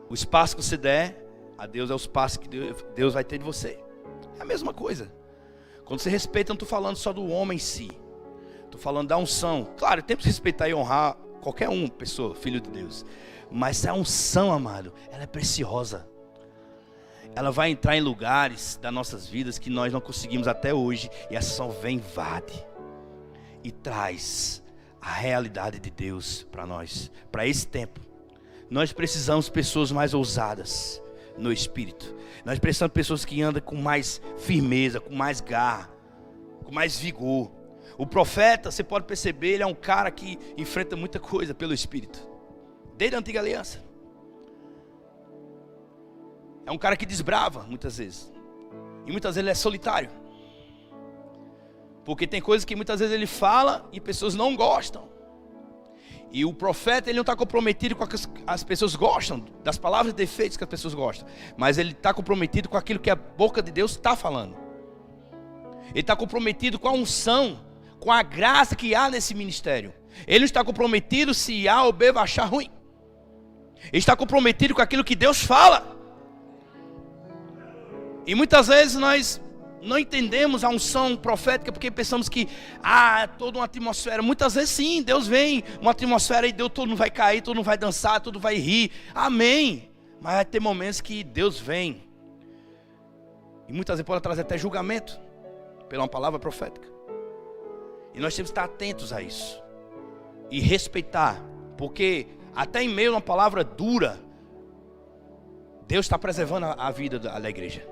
o espaço que você der a Deus é o espaço que Deus vai ter de você. É a mesma coisa. Quando você respeita, não estou falando só do homem em si. Estou falando da unção. Claro, temos que respeitar e honrar qualquer pessoa, filho de Deus. Mas a unção, amado, ela é preciosa. Ela vai entrar em lugares das nossas vidas que nós não conseguimos até hoje. E a unção vem, invade e traz a realidade de Deus para nós, para esse tempo. Nós precisamos de pessoas mais ousadas no espírito. Nós precisamos de pessoas que andam com mais firmeza, com mais garra, com mais vigor. O profeta, você pode perceber, ele é um cara que enfrenta muita coisa pelo espírito, desde a antiga aliança. É um cara que desbrava muitas vezes. E muitas vezes ele é solitário. Porque tem coisas que muitas vezes ele fala e pessoas não gostam. E o profeta, ele não está comprometido com o que as pessoas gostam, das palavras e defeitos que as pessoas gostam. Mas ele está comprometido com aquilo que a boca de Deus está falando. Ele está comprometido com a unção, com a graça que há nesse ministério. Ele não está comprometido se A ou B vai achar ruim. Ele está comprometido com aquilo que Deus fala. E muitas vezes nós não entendemos a unção profética porque pensamos que toda uma atmosfera. Muitas vezes sim, Deus vem, uma atmosfera e Deus, todo mundo vai cair, todo mundo vai dançar, todo mundo vai rir. Amém. Mas vai ter momentos que Deus vem. E muitas vezes pode trazer até julgamento pela uma palavra profética. E nós temos que estar atentos a isso. E respeitar. Porque até em meio a uma palavra dura, Deus está preservando a vida da igreja.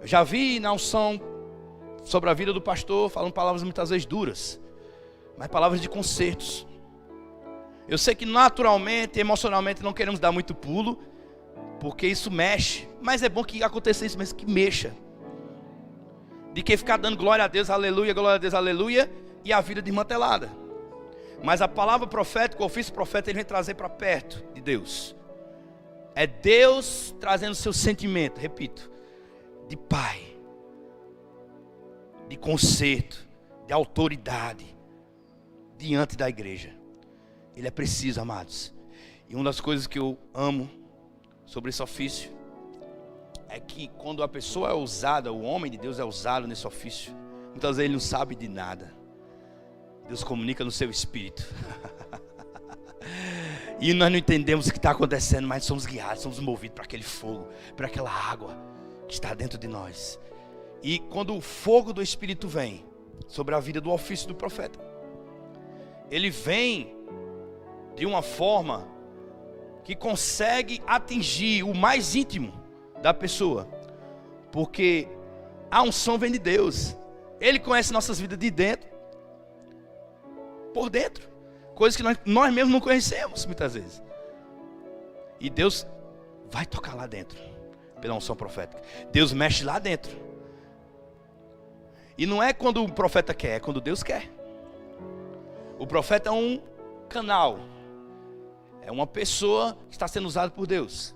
Eu já vi na unção sobre a vida do pastor falando palavras muitas vezes duras, mas palavras de consertos. Eu sei que naturalmente, emocionalmente não queremos dar muito pulo, porque isso mexe, mas é bom que aconteça isso mesmo, que mexa. De que ficar dando glória a Deus, aleluia, e a vida desmantelada. Mas a palavra profética, o ofício profético, ele vem trazer para perto de Deus. É Deus trazendo o seu sentimento, repito, de pai, de conserto, de autoridade diante da igreja. Ele é preciso, amados. E uma das coisas que eu amo sobre esse ofício é que quando a pessoa é ousada, o homem de Deus é ousado nesse ofício, muitas vezes ele não sabe de nada. Deus comunica no seu espírito. E nós não entendemos o que está acontecendo, mas somos guiados, somos movidos para aquele fogo, para aquela água que está dentro de nós. E quando o fogo do Espírito vem sobre a vida do ofício do profeta, ele vem de uma forma que consegue atingir o mais íntimo da pessoa. Porque a unção vem de Deus. Ele conhece nossas vidas de dentro, por dentro. Coisas que nós mesmos não conhecemos muitas vezes. E Deus vai tocar lá dentro, pela unção profética. Deus mexe lá dentro. E não é quando o profeta quer, é quando Deus quer. O profeta é um canal. É uma pessoa que está sendo usada por Deus.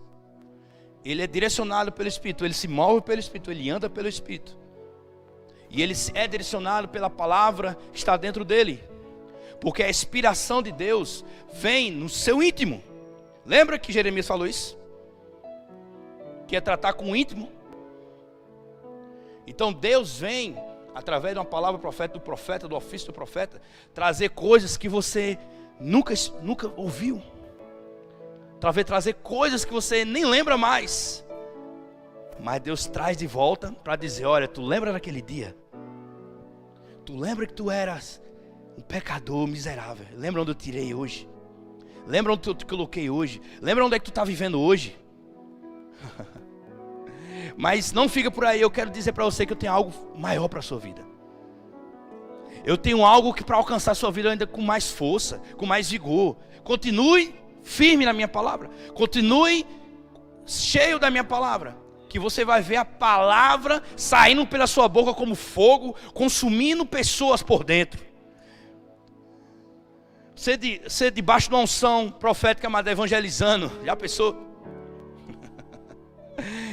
Ele é direcionado pelo Espírito, ele se move pelo Espírito, ele anda pelo Espírito. E ele é direcionado pela palavra que está dentro dele. Porque a inspiração de Deus vem no seu íntimo. Lembra que Jeremias falou isso? Que é tratar com o íntimo. Então Deus vem, através de uma palavra profeta, do ofício do profeta, trazer coisas que você nunca ouviu. Trazer coisas que você nem lembra mais. Mas Deus traz de volta para dizer: olha, tu lembra daquele dia? Tu lembra que tu eras um pecador miserável? Lembra onde eu tirei hoje? Lembra onde eu te coloquei hoje? Lembra onde é que tu está vivendo hoje? Mas não fica por aí. Eu quero dizer para você que eu tenho algo maior para a sua vida. Eu tenho algo que para alcançar a sua vida ainda com mais força, com mais vigor. Continue firme na minha palavra. Continue cheio da minha palavra. Que você vai ver a palavra saindo pela sua boca como fogo, consumindo pessoas por dentro. Você debaixo de uma unção profética, mas evangelizando. Já pensou?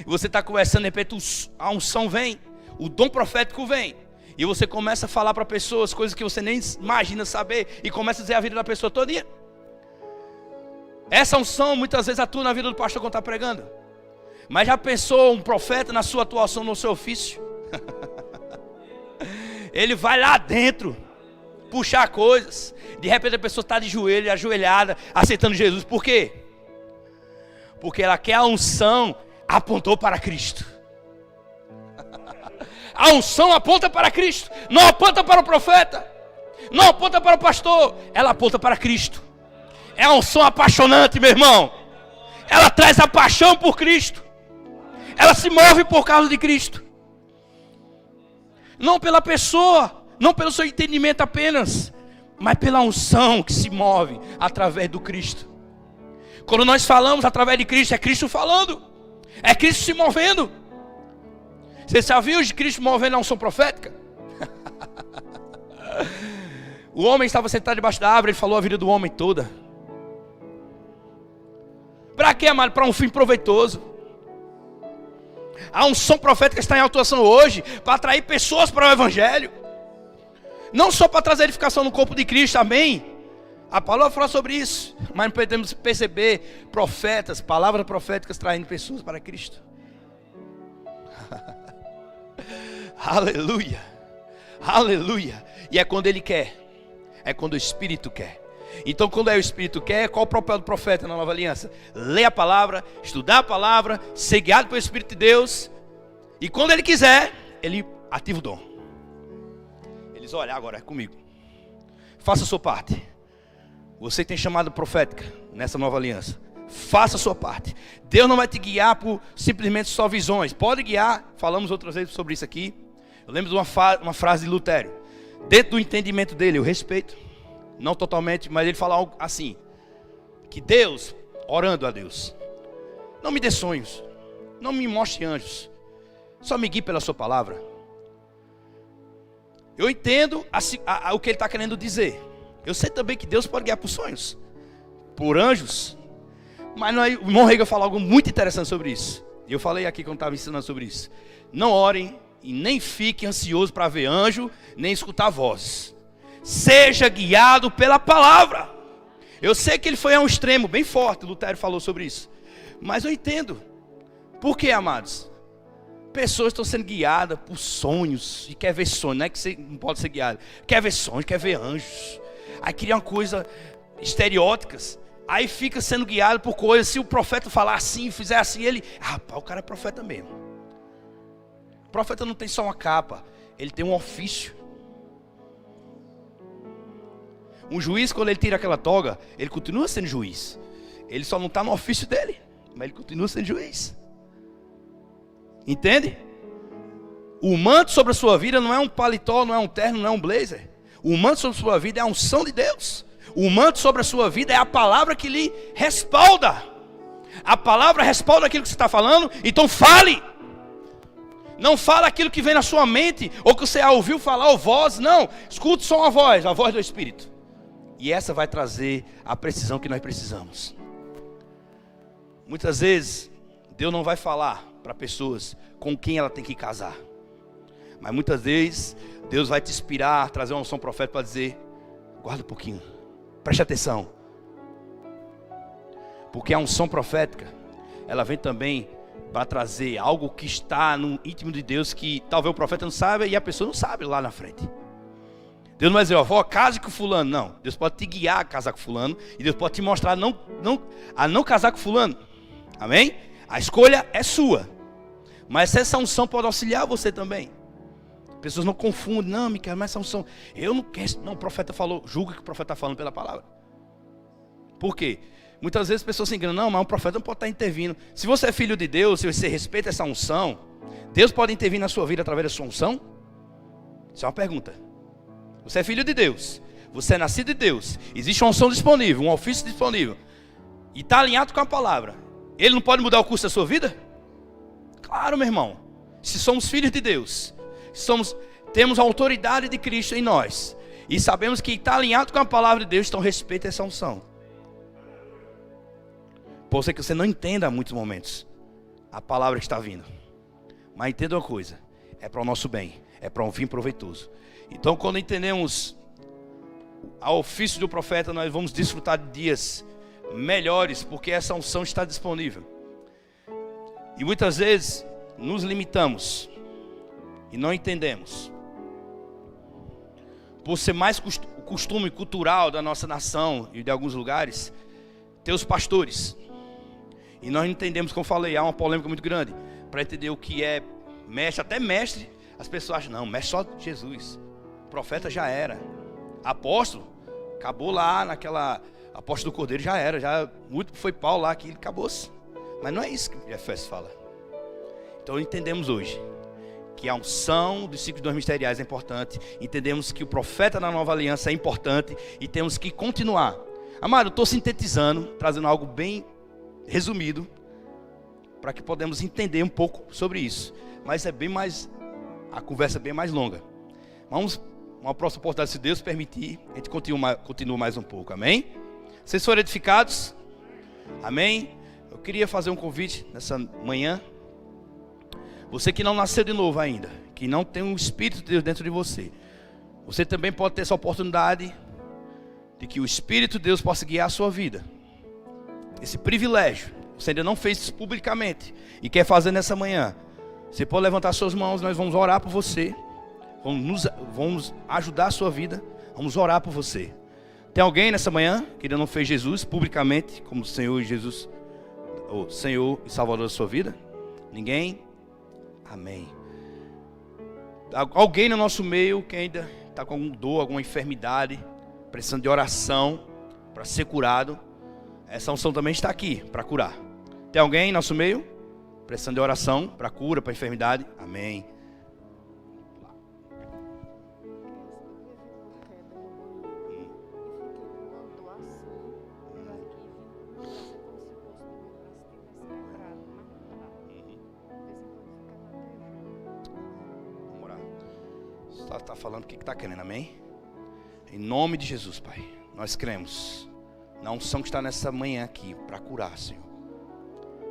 Você está conversando, de repente a unção vem, o dom profético vem. E você começa a falar para pessoas coisas que você nem imagina saber. E começa a dizer a vida da pessoa todinha. Essa unção muitas vezes atua na vida do pastor quando está pregando. Mas já pensou um profeta na sua atuação, no seu ofício? Ele vai lá dentro puxar coisas. De repente a pessoa está de joelho, ajoelhada, aceitando Jesus. Por quê? Porque ela quer a unção, apontou para Cristo. A unção aponta para Cristo. Não aponta para o profeta. Não aponta para o pastor. Ela aponta para Cristo. É uma unção apaixonante, meu irmão. Ela traz a paixão por Cristo. Ela se move por causa de Cristo. Não pela pessoa, não pelo seu entendimento apenas, mas pela unção que se move através do Cristo. Quando nós falamos através de Cristo, é Cristo falando. É Cristo se movendo. Você já viu de Cristo movendo a unção profética? O homem estava sentado debaixo da árvore, ele falou a vida do homem toda. Para quê, amado? Para um fim proveitoso. A unção profética está em atuação hoje para atrair pessoas para o Evangelho. Não só para trazer edificação no corpo de Cristo, amém? A palavra fala sobre isso. Mas podemos perceber profetas, palavras proféticas traindo pessoas para Cristo. Aleluia. Aleluia. E é quando Ele quer. É quando o Espírito quer. Então quando é o Espírito quer, qual o papel do profeta na nova aliança? Ler a palavra, estudar a palavra, ser guiado pelo Espírito de Deus. E quando Ele quiser, Ele ativa o dom. Ele diz: olha, agora é comigo. Faça a sua parte. Você tem chamada profética nessa nova aliança. Faça a sua parte. Deus não vai te guiar por simplesmente só visões. Pode guiar, falamos outras vezes sobre isso aqui. Eu lembro de uma frase de Lutero. Dentro do entendimento dele, eu respeito. Não totalmente, mas ele fala algo assim: que Deus, orando a Deus, não me dê sonhos, não me mostre anjos, só me guie pela sua palavra. Eu entendo o que ele está querendo dizer. Eu sei também que Deus pode guiar por sonhos, por anjos. Mas o irmão Rega fala algo muito interessante sobre isso. E eu falei aqui quando estava ensinando sobre isso. Não orem e nem fiquem ansiosos para ver anjo, nem escutar vozes. Seja guiado pela palavra. Eu sei que ele foi a um extremo bem forte, Lutero falou sobre isso. Mas eu entendo. Por quê, amados? Pessoas estão sendo guiadas por sonhos. E quer ver sonhos, não é que você não pode ser guiado. Quer ver sonhos, quer ver anjos. Aí cria uma coisa estereóticas. Aí fica sendo guiado por coisas. Se o profeta falar assim, fizer assim, ele... rapaz, o cara é profeta mesmo. O profeta não tem só uma capa. Ele tem um ofício. Um juiz, quando ele tira aquela toga, ele continua sendo juiz. Ele só não está no ofício dele, mas ele continua sendo juiz. Entende? O manto sobre a sua vida não é um paletó, não é um terno, não é um blazer. O manto sobre a sua vida é a unção de Deus. O manto sobre a sua vida é a palavra que lhe respalda. A palavra respalda aquilo que você está falando, então fale. Não fala aquilo que vem na sua mente, ou que você ouviu falar, ou voz, não. Escute só a voz do Espírito. E essa vai trazer a precisão que nós precisamos. Muitas vezes, Deus não vai falar para pessoas com quem ela tem que casar. Mas muitas vezes, Deus vai te inspirar, trazer uma unção profética para dizer, guarda um pouquinho, preste atenção. Porque a unção profética, ela vem também para trazer algo que está no íntimo de Deus, que talvez o profeta não saiba e a pessoa não sabe lá na frente. Deus não vai dizer, ó, case com fulano. Não, Deus pode te guiar a casar com fulano, e Deus pode te mostrar a não casar com fulano. Amém? A escolha é sua. Mas essa unção pode auxiliar você também. Pessoas não confundem, não, Micael, mas essa unção, eu não quero, não, o profeta falou, julga que o profeta está falando pela palavra. Por quê? Muitas vezes as pessoas se enganam, não, mas o profeta não pode estar intervindo. Se você é filho de Deus, se você respeita essa unção, Deus pode intervir na sua vida através da sua unção? Isso é uma pergunta. Você é filho de Deus, você é nascido de Deus, existe uma unção disponível, um ofício disponível, e está alinhado com a palavra. Ele não pode mudar o curso da sua vida? Claro, meu irmão. Se somos filhos de Deus, temos a autoridade de Cristo em nós, e sabemos que está alinhado com a palavra de Deus, então respeita essa unção. Pode ser que você não entenda em muitos momentos a palavra que está vindo, mas entenda uma coisa, é para o nosso bem, é para um fim proveitoso. Então, quando entendemos o ofício do profeta, nós vamos desfrutar de dias melhores, porque essa unção está disponível. E muitas vezes nos limitamos e não entendemos, por ser mais o costume cultural da nossa nação e de alguns lugares, ter os pastores. E nós não entendemos, como eu falei, há uma polêmica muito grande para entender o que é mestre, até mestre. As pessoas acham, não, mestre só Jesus, profeta já era, apóstolo, acabou lá naquela, apóstolo do Cordeiro já era, já muito foi Paulo lá que acabou-se. Mas não é isso que Efésios fala. Então entendemos hoje que a unção dos ciclos ministeriais é importante, entendemos que o profeta na nova aliança é importante e temos que continuar. Amado, eu estou sintetizando, trazendo algo bem resumido, para que podemos entender um pouco sobre isso. Mas é bem mais, a conversa é bem mais longa. Vamos, uma próxima oportunidade, se Deus permitir, a gente continua mais um pouco, amém? Vocês foram edificados? Amém? Eu queria fazer um convite nessa manhã. Você que não nasceu de novo ainda, que não tem um Espírito de Deus dentro de você, você também pode ter essa oportunidade de que o Espírito de Deus possa guiar a sua vida. Esse privilégio, você ainda não fez isso publicamente e quer fazer nessa manhã, você pode levantar suas mãos, nós vamos orar por você, vamos ajudar a sua vida, vamos orar por você. Tem alguém nessa manhã que ainda não fez Jesus publicamente como Senhor Jesus, o Senhor e Salvador da sua vida? Ninguém? Amém. Alguém no nosso meio que ainda está com alguma dor, alguma enfermidade, precisando de oração para ser curado? Essa unção também está aqui para curar. Tem alguém no nosso meio precisando de oração para cura, para enfermidade? Amém. Vamos orar. Você está falando o que está querendo, amém? Em nome de Jesus, Pai, nós cremos na unção que está nessa manhã aqui para curar, Senhor.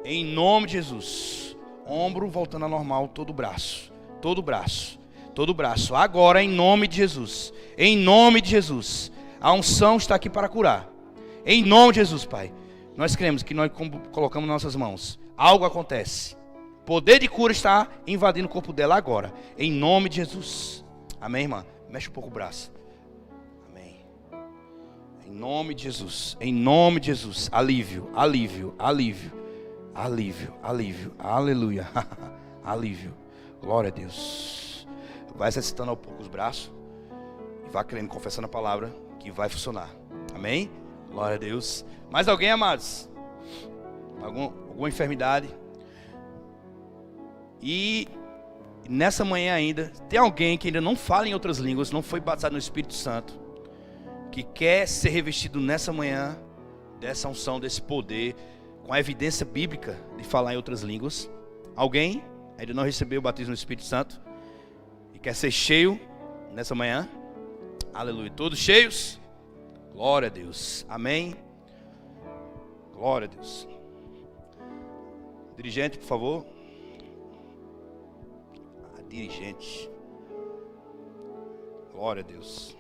Em nome de Jesus. Ombro voltando ao normal, todo braço. Agora em nome de Jesus. Em nome de Jesus. A unção está aqui para curar. Em nome de Jesus, Pai. Nós cremos que nós colocamos nossas mãos, algo acontece. Poder de cura está invadindo o corpo dela agora. Em nome de Jesus. Amém, irmã? Mexe um pouco o braço. Em nome de Jesus, em nome de Jesus, alívio, aleluia, alívio, glória a Deus. Vai exercitando ao pouco os braços e vá crendo, confessando a palavra, que vai funcionar. Amém? Glória a Deus. Mais alguém, amados? Alguma enfermidade? E nessa manhã ainda, tem alguém que ainda não fala em outras línguas, não foi batizado no Espírito Santo, que quer ser revestido nessa manhã dessa unção, desse poder, com a evidência bíblica de falar em outras línguas? Alguém ainda não recebeu o batismo no Espírito Santo e quer ser cheio nessa manhã? Aleluia. Todos cheios? Glória a Deus. Amém. Glória a Deus. Dirigente, por favor. Dirigente. Glória a Deus.